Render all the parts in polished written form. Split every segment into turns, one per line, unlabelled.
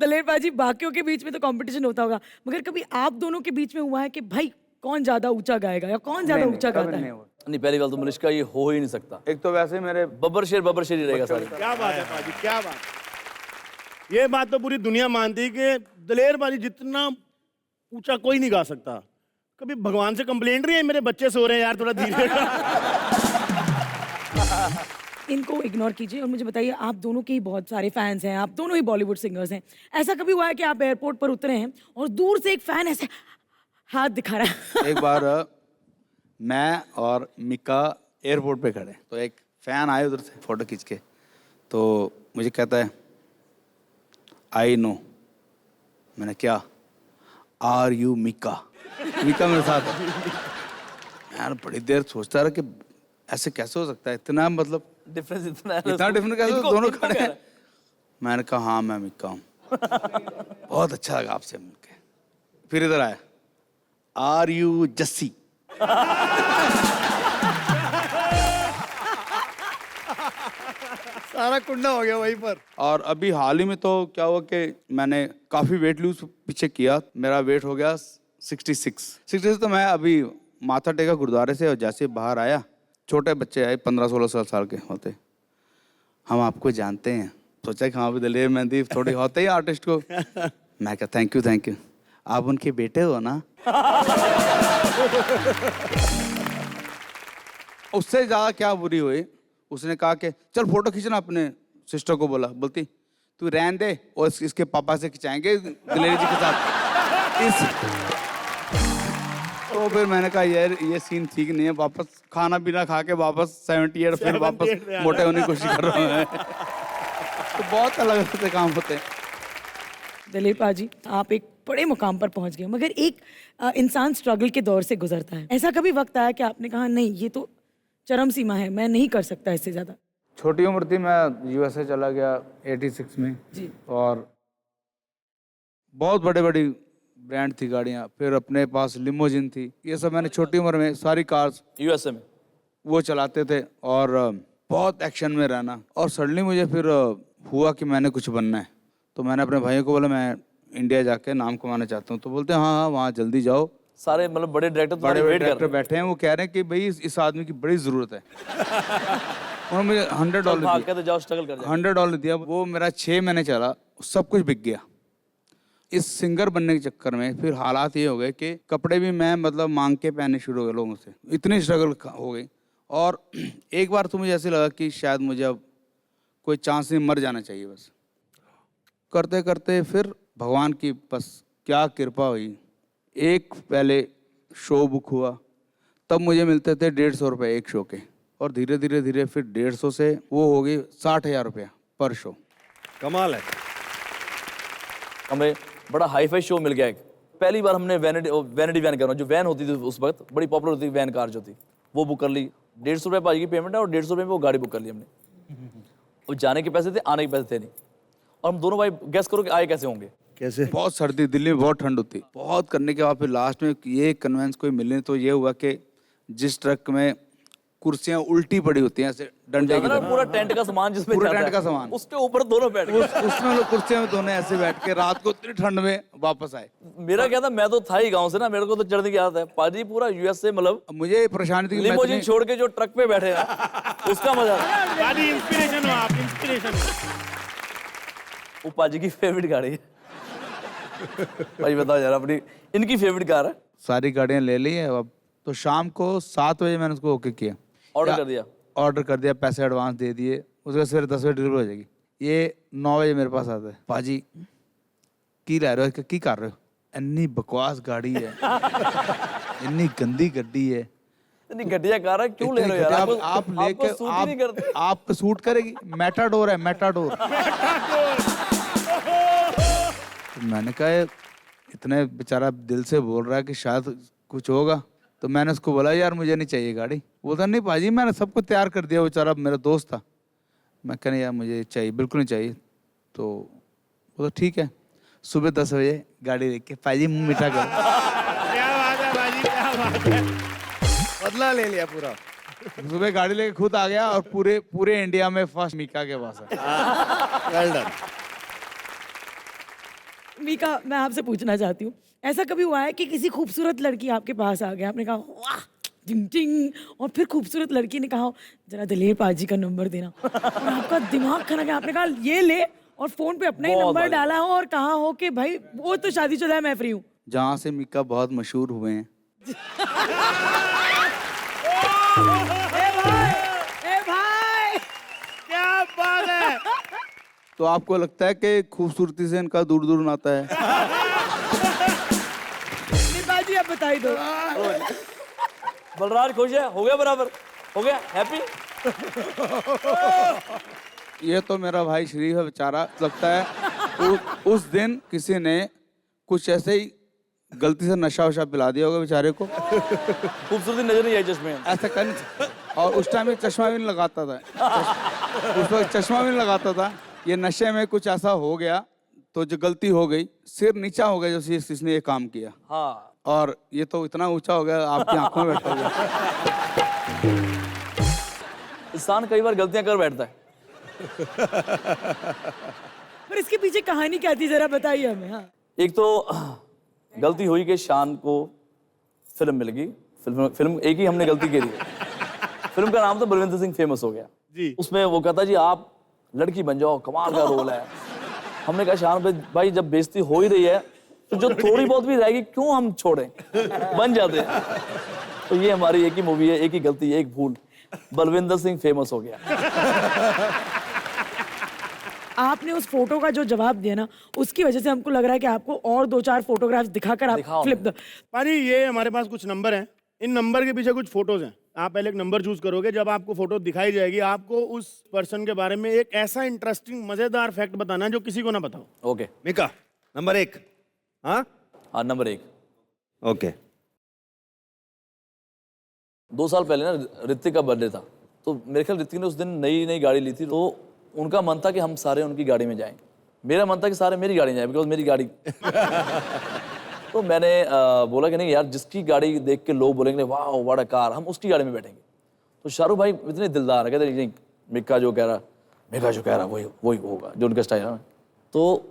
दलेर पाजी, बाकियों के बीच में तो कंपटीशन होता होगा, मगर कभी आप दोनों के बीच में हुआ है कि भाई कौन ज्यादा ऊंचा गाएगा या कौन ज्यादा ऊंचा गाता है?
नहीं, पहली बात तो मलिश्का ये हो ही नहीं सकता।
एक तो वैसे मेरे
बब्बर शेर ही रहेगा सारे।
क्या बात है पाजी, क्या बात। ये बात तो पूरी दुनिया मानती है कि दलेर पाजी जितना ऊंचा कोई नहीं गा सकता। कभी भगवान से कंप्लेंट नहीं है मेरे बच्चे सो रहे हैं यार, थोड़ा धीरे।
इनको इग्नोर कीजिए और मुझे बताइए, आप दोनों के ही बहुत सारे फैंस हैं, आप दोनों ही बॉलीवुड सिंगर्स हैं। ऐसा कभी हुआ है कि आप एयरपोर्ट पर उतरे हैं और दूर से एक फैन ऐसे हाथ दिखा रहा है?
एक बार मैं और मिका एयरपोर्ट पे खड़े, तो एक फैन आए उधर से फोटो खींच के, तो मुझे कहता है आई नो। मैंने क्या? Are you Mika? मिका मेरे साथ है। यार बड़ी देर सोचता रहा कि ऐसे कैसे हो सकता है, इतना मतलब
डिफरेंस इतना है।
इतना डिफरेंट कैसे? दोनों खड़े हैं। मैंने कहा हाँ मैं मिका हूँ। बहुत अच्छा लगा आपसे मिलके। फिर इधर आया, आर यू जस्सी?
सारा कुंडा हो गया वहीं पर।
और अभी हाल ही में तो क्या हुआ कि मैंने काफी वेट लूज पीछे किया, मेरा वेट हो गया 66। तो मैं अभी माथा टेका गुरुद्वारे से, और जैसे बाहर आया, छोटे बच्चे आए 15-16 साल के होते, हम आपको जानते हैं। सोचा कि हाँ भी दलेर मेहंदी थोड़ी होते ही आर्टिस्ट को। मैं कहा थैंक यू, आप उनके बेटे हो ना? उससे ज्यादा क्या बुरी हुई, उसने कहा कि चल फोटो खींचना, अपने सिस्टर को बोलती तू रहन दे और इसके पापा से खिंचाएंगे दलेरी जी के साथ। तो फिर मैंने कहा यार ये सीन ठीक नहीं है, वापस खाना पीना खा के वापस 78 फिर वापस मोटे होने की कोशिश कर रहा हूँ। तो बहुत अलग से काम होते हैं।
दलेर पाजी, आप एक बड़े मुकाम पर पहुंच गए, मगर एक इंसान स्ट्रगल के दौर से गुजरता है। ऐसा कभी वक्त आया कि आपने कहा नहीं ये तो चरम सीमा है, मैं नहीं कर सकता इससे ज्यादा?
छोटी उम्र थी, मैं यूएसए चला गया 86 में
जी।
और बहुत बड़े बड़ी ब्रांड थी गाड़ियाँ, फिर अपने पास लिमोजिन थी, ये सब मैंने छोटी उम्र में सारी कार्स
यूएसए में
वो चलाते थे और बहुत एक्शन में रहना। और सडनली मुझे फिर हुआ कि मैंने कुछ बनना है, तो मैंने अपने भाइयों को बोला मैं इंडिया जाके नाम कमाना चाहता हूँ। तो बोलते हैं हाँ वहाँ जल्दी जाओ,
सारे मतलब बड़े डायरेक्टर
बड़े बड़े डायरेक्टर बैठे हैं, वो कह रहे हैं कि भाई इस आदमी की बड़ी ज़रूरत है। उन्होंने मुझे $100 दिया,
जाओ स्ट्रगल कर जाओ।
$100 दिया, वो मेरा 6 महीने चला, सब कुछ बिक गया। इस सिंगर बनने के चक्कर में फिर हालात ये हो गए कि कपड़े भी मैं मतलब मांग के पहनने शुरू हो गए लोगों से, इतनी स्ट्रगल हो गई। और एक बार तो मुझे ऐसे लगा कि शायद मुझे अब कोई चांस नहीं, मर जाना चाहिए बस। करते करते फिर भगवान की बस क्या कृपा हुई, एक पहले शो बुक हुआ, तब मुझे मिलते थे 150 रुपये एक शो के, और धीरे धीरे फिर 150 से वो हो गई 60,000 रुपया पर शो।
कमाल है।
हमें बड़ा हाई फाई शो मिल गया एक। पहली बार हमने वैनिटी वैन कर रहा हूँ, जो वैन होती थी उस वक्त बड़ी पॉपुलर होती थी, वैन कार जो थी वो बुक कर ली। 150 रुपये पाजी की पेमेंट है और 150 रुपये में वो गाड़ी बुक कर ली हमने। वो जाने के पैसे थे, आने के पैसे थे नहीं। और हम दोनों भाई गेस करो कि आए कैसे होंगे?
कैसे?
बहुत सर्दी, दिल्ली में बहुत ठंड होती, बहुत करने के बाद फिर लास्ट में ये कन्वेंस कोई मिले, तो ये हुआ कि जिस ट्रक में कुर्सियां उल्टी पड़ी होती हैं ऐसे डंडे की तरह,
पूरा टेंट का सामान जिसमें
पूरा
जाता
टेंट
है,
का सामान,
उसके ऊपर दोनों बैठ गए।
उसमें लोग कुर्सियों में दोनों ऐसे बैठ के रात को इतनी ठंड में वापस आए।
मेरा क्या था, मैं तो था ही गांव से ना, मेरे को तो चढ़ने की आदत है। पाजी पूरा यूएस से मतलब
मुझे ये परेशानी थी कि मैं
लिमोजिन
इतनी-
छोड़ के जो ट्रक पे बैठे हैं उसका मजा था।
पाजी इंस्पिरेशन हो आप, इंस्पिरेशन।
वो पाजी की फेवरेट गाड़ी है। भाई बताओ यार, अपनी इनकी फेवरेट कार है।
सारी गाड़ियां ले ली है अब, तो शाम को 7 बजे मैंने उसको ओके किया, ऑर्डर कर दिया, पैसे एडवांस दे दिए, उसके बाद सवेरे 10 बजे डिलीवर हो जाएगी। ये 9 बजे मेरे पास आता है, पाजी की रह रहे हो, की कर रहे हो, इतनी बकवास गाड़ी है, इतनी गंदी गड्डी है,
इतनी घटिया कार है, क्यों ले रहे हो यार?
आप लेके
सूट ही नहीं करते।
आप सूट करेगी? मेटाडोर है, मेटाडोर। तो मैंने कहा इतने बेचारा दिल से बोल रहा है कि शायद कुछ होगा, तो मैंने उसको बोला यार मुझे नहीं चाहिए गाड़ी। बोलता नहीं पाजी मैंने सब कुछ तैयार कर दिया, बेचारा मेरा दोस्त था। मैं कहने यार मुझे चाहिए, बिल्कुल नहीं चाहिए। तो बोला ठीक है, सुबह 10 बजे गाड़ी लेके पाजी मुँह मीठा करो।
क्या बात है बाजी, क्या बात है, बदला ले लिया पूरा।
सुबह गाड़ी लेके खुद आ गया और पूरे इंडिया में फर्स्ट मीका के पास है।
Well done.
मीका, मैं आपसे पूछना चाहती हूँ, ऐसा कभी हुआ है कि किसी खूबसूरत लड़की आपके पास आ गया, आपने कहा वाह टिंग टिंग, और फिर खूबसूरत लड़की ने कहा जरा दलेर पाजी का नंबर देना, और आपका दिमाग खा गया, आपने कहा ये ले, और फोन पे अपना ही
बहुत
नंबर
बार।
डाला हो और कहा हो कि भाई वो तो शादीशुदा है, मैं फ्री हूँ?
जहाँ से मिक्का बहुत मशहूर हुए हैं।
ए भाई, ए भाई,
क्या बात है।
तो आपको लगता है कि खूबसूरती से इनका दूर दूर नाता है?
बाजी आप बताई दो।
बलराज खुश है, हो गया बराबर, हो गया हैप्पी।
ये तो मेरा भाई शरीफ है बेचारा, लगता है उस दिन किसी ने कुछ ऐसे ही गलती से नशा वशा पिला दिया होगा बेचारे को,
खूबसूरती नजर नहीं आई चश्मे में।
ऐसा कर नहीं सकता। और उस टाइम में चश्मा भी नहीं लगाता था, उस वक्त चश्मा भी नहीं लगाता था। ये नशे में कुछ ऐसा हो गया तो जो गलती हो गई, सिर नीचा हो गया जो जिसने ये काम किया,
हाँ,
और ये तो इतना ऊंचा हो गया आपकी आंखों में बैठा हुआ।
इंसान कई बार गलतियां कर बैठता है।
पर इसके पीछे कहानी क्या थी, जरा बताइए हमें। हाँ,
एक तो गलती हुई कि शान को फिल्म मिल गई, फिल्म एक ही हमने गलती करी है। फिल्म का नाम था बलविंदर सिंह फेमस हो गया
जी।
उसमें वो कहता जी आप लड़की बन जाओ, कमाल का रोल है। हमने कहा शान भाई जब बेइज्जती हो ही रही है तो जो थोड़ी बहुत भी रहेगी क्यों हम छोड़ें, बन जाते हैं। तो ये हमारी एक ही मूवी है, एक ही गलती, एक भूल, बलविंदर सिंह फेमस हो गया।
आपने उस फोटो का जो जवाब दिया ना, उसकी वजह से हमको लग रहा है कि आपको और 2-4 फोटोग्राफ्स दिखाकर आप
दिखाओ
फ्लिप द।
पाजी ये हमारे पास कुछ नंबर हैं, इन नंबर के पीछे कुछ फोटोज हैं। आप पहले एक नंबर चूज करोगे, जब आपको फोटो दिखाई जाएगी आपको उस पर्सन के बारे में एक ऐसा इंटरेस्टिंग मजेदार फैक्ट बताना है जो किसी को ना बताओ।
ओके,
मिका नंबर 1। हाँ
हाँ नंबर 1।
ओके।
2 साल पहले ना ऋतिक का बर्थडे था, तो मेरे ख्याल ऋतिक ने उस दिन नई गाड़ी ली थी, तो उनका मन था कि हम सारे उनकी गाड़ी में जाएं। मेरा मन था कि सारे मेरी गाड़ी में जाएं, बिकॉज मेरी गाड़ी। तो मैंने बोला कि नहीं यार, जिसकी गाड़ी देख के लोग बोलेंगे वाह व्हाट अ कार, हम उसकी गाड़ी में बैठेंगे। तो शाहरुख भाई इतने दिलदार है, कहते नहीं मिक्का जो कह रहा वही होगा, जो उनका स्टाइल है ना। तो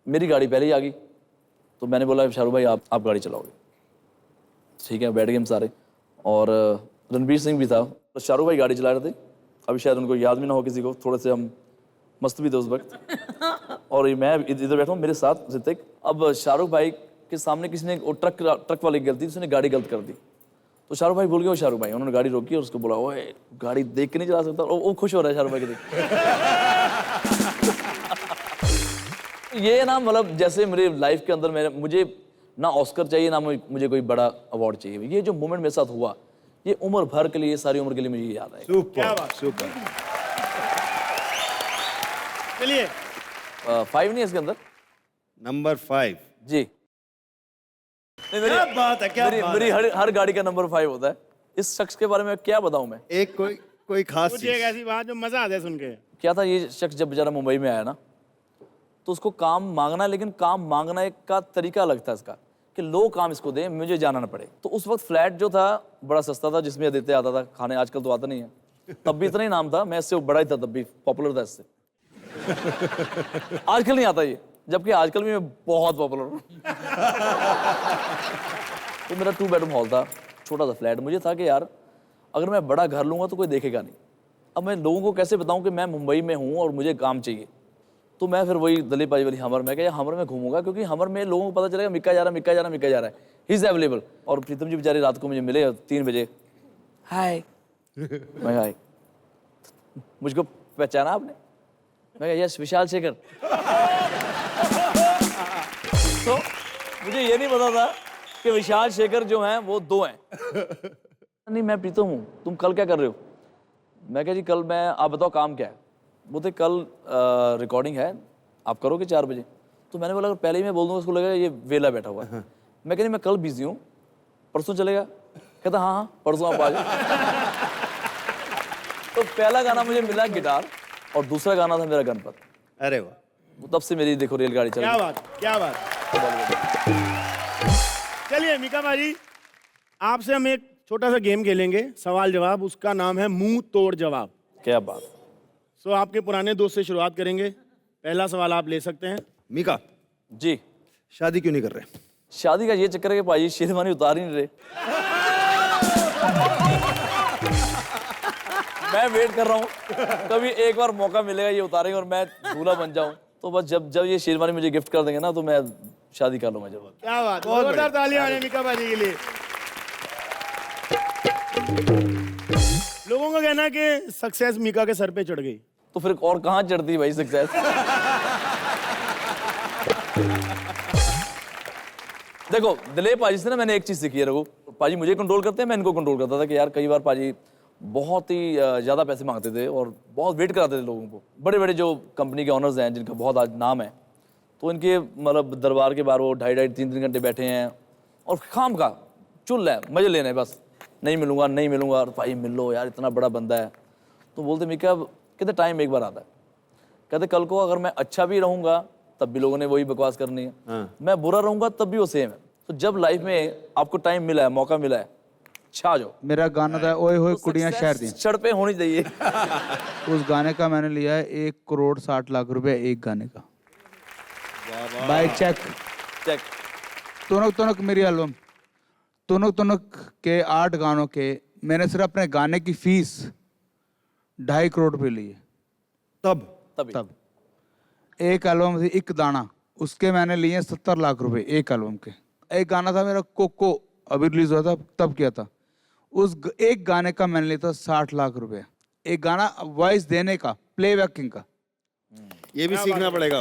मेरी गाड़ी पहले ही आ गई, तो मैंने बोला शाहरुख भाई आप गाड़ी चलाओगे, ठीक है। बैठ गए हम सारे, और रणवीर सिंह भी था। तो शाहरुख भाई गाड़ी चला रहे थे, अभी शायद उनको याद भी ना हो किसी को, थोड़े से हम मस्त भी थे उस वक्त। और ये मैं इधर बैठा हूँ, मेरे साथ ऋतिक। अब शाहरुख भाई के सामने किसी ने ट्रक वाले की गलती, उसने गाड़ी गलत कर दी। तो शाहरुख भाई भूल गए, शाहरुख भाई उन्होंने गाड़ी रोकी और उसको बोला ओए गाड़ी देख के नहीं चला सकता, और वो खुश हो रहा है शाहरुख भाई के देख। ये ना मतलब जैसे मेरे लाइफ के अंदर मुझे ना ऑस्कर चाहिए ना मुझे कोई बड़ा अवार्ड चाहिए, ये जो मोमेंट मेरे साथ हुआ ये उम्र भर के लिए, सारी उम्र के लिए मुझे याद है।
क्या बात,
सुपर।
चलिए
5 नहीं है इसके अंदर
नंबर 5।
जी। नहीं,
क्या बात है, क्या बात
मेरी हर गाड़ी का नंबर 5 होता है। इस शख्स के बारे में क्या बताऊं मैं।
एक कोई खास
कुछ एक
चीज।
ऐसी बात जो मजा आ जाए सुन के।
क्या था, ये शख्स जब बेचारा मुंबई में आया ना, तो उसको काम मांगना है, लेकिन काम मांगना का तरीका अलग था इसका, कि लोग काम इसको दें, मुझे जाना ना पड़े। तो उस वक्त फ्लैट जो था बड़ा सस्ता था, जिसमें आदित्य आता था खाने, आजकल तो आता नहीं है, तब भी इतना ही नाम था, मैं इससे बड़ा ही था, तब भी पॉपुलर था इससे। आजकल नहीं आता ये, जबकि आजकल भी मैं बहुत पॉपुलर हूँ। तो मेरा 2 बेडरूम हॉल था, छोटा सा फ्लैट। मुझे था कि यार अगर मैं बड़ा घर लूंगा तो कोई देखेगा नहीं। अब मैं लोगों को कैसे बताऊं कि मैं मुंबई में हूं और मुझे काम चाहिए। तो मैं फिर वही दलीप भाई वाली हमर में, क्या हमर में घूमूंगा, क्योंकि हमर में लोगों को पता चलेगा मिक्का जा रहा है, ही इज अवेलेबल। और प्रीतम जी बेचारे रात को मुझे मिले 3 बजे, हाय। मैं हाय, मुझको पहचाना आपने? मैं कहा यस, विशाल शेखर। तो मुझे ये नहीं पता था कि विशाल शेखर जो हैं वो 2 हैं। नहीं मैं प्रीतम हूँ, तुम कल क्या कर रहे हो? मैं कहा जी कल मैं, आप बताओ काम क्या है? बोलते कल रिकॉर्डिंग है, आप करोगे 4 बजे? तो मैंने बोला अगर पहले ही मैं बोल दूँगा उसको लगेगा ये वेला बैठा हुआ है। मैं कह नहीं मैं कल बिजी हूँ, परसों चलेगा? कहता हाँ परसों आप आ जाओ। तो पहला गाना मुझे मिला गिटार, और दूसरा गाना था मेरा गणपत।
अरे वाह।
तब से मेरी देखो रेलगाड़ी चल
क्या बात, क्या बात। चलिए मिका भाई, आपसे हम एक छोटा सा गेम खेलेंगे, सवाल जवाब, उसका नाम है मुंह तोड़ जवाब।
क्या बात।
सो आपके पुराने दोस्त से शुरुआत करेंगे। पहला सवाल आप ले सकते हैं।
मिका
जी।
शादी क्यों नहीं कर रहे?
शादी का ये चक्कर है कि भाई शेरवानी उतार ही नहीं रहे। मैं वेट कर रहा हूँ कभी एक बार मौका मिलेगा ये उतारेंगे और मैं दूल्हा बन जाऊं, तो बस जब जब ये शेरवानी मुझे गिफ्ट कर देंगे ना तो मैं शादी कर लूंगा जब।
क्या बात, बहुत जोरदार तालियां हैं मीका बाजी के लिए। लोगों का कहना है कि सक्सेस मीका के सर पे चढ़ गई।
तो फिर और कहाँ चढ़ती भाई सक्सेस। देखो दिलीप पाजी से ना मैंने एक चीज सीखी है रघु, पाजी मुझे कंट्रोल करते हैं, मैं इनको कंट्रोल करता था कि यार कई बार पाजी बहुत ही ज्यादा पैसे मांगते थे और बहुत वेट कराते थे लोगों को। बड़े बड़े जो कंपनी के ऑनर्स हैं जिनका बहुत आज नाम है, तो इनके मतलब दरबार के बाहर वो 2.5-3 घंटे बैठे हैं और खाम का चुल है, मजे लेने हैं बस। नहीं मिलूंगा नहीं मिलूंगा, और भाई मिल लो यार, इतना बड़ा बंदा है। तो बोलते मीका कहते टाइम एक बार आता है, कहते कल को अगर मैं अच्छा भी रहूंगा तब भी लोगों ने वही बकवास करनी है, मैं बुरा रहूंगा तब भी वो सेम है। तो जब लाइफ में आपको टाइम मिला है, मौका मिला है, छा जाओ।
मेरा गाना था ओए होए कुड़ियां शहर दी,
सड़ पे होनी चाहिए।
उस गाने का मैंने लिया है 1,60,00,000 रुपए एक गाने का, बाय चेक।
चेक।
तुनक तुनक मेरी एल्बम, तुनक तुनक के 8 गानों के मैंने सिर्फ अपने गाने की फीस 2.5 करोड़ रुपए ली है
तभी
तब। एक एल्बम थी एक दाना, उसके मैंने लिए 70 लाख रुपए एक एल्बम के। एक गाना था मेरा कोको, अभी रिलीज हुआ था तब किया था, एक गाने का मैंने लिया था 60 लाख रुपए। एक गाना वॉइस देने का, प्लेबैकिंग का।
ये भी सीखना पड़ेगा।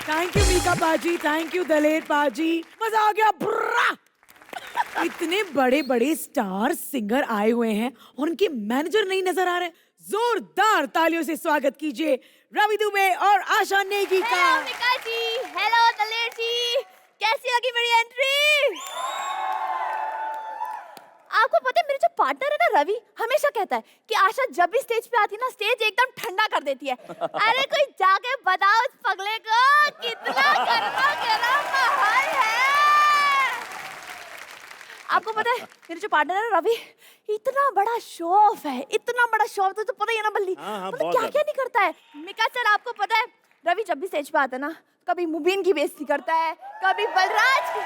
थैंक यू मीका पाजी, थैंक यू दलेर पाजी, मजा आ गया। बुर्रा। इतने बड़े बड़े स्टार सिंगर आए हुए हैं और उनके मैनेजर नहीं नजर आ रहे। जोरदार तालियों से स्वागत कीजिए रवि दुबे और आशा नेगी का।
हेलो मीका जी, हेलो दलेर जी, कैसी लगी मेरी एंट्री? आपको पता है मेरे जो पार्टनर है ना रवि, हमेशा कहता है कि आशा जब भी स्टेज पे आती है ना स्टेज एकदम ठंडा कर देती है। अरे कोई जाके बताओ उस पगले को कितना गर्मा गर्म माहौल है। आपको पता है मेरे जो पार्टनर है ना रवि, इतना बड़ा शो ऑफ है, इतना बड़ा शो ऑफ, तो पता ही है ना बल्ली, मतलब क्या क्या नहीं करता है। मीका सर आपको पता है रवि जब भी स्टेज पे आता है ना, कभी मुबीन की बेइज्जती करता है, कभी बलराज की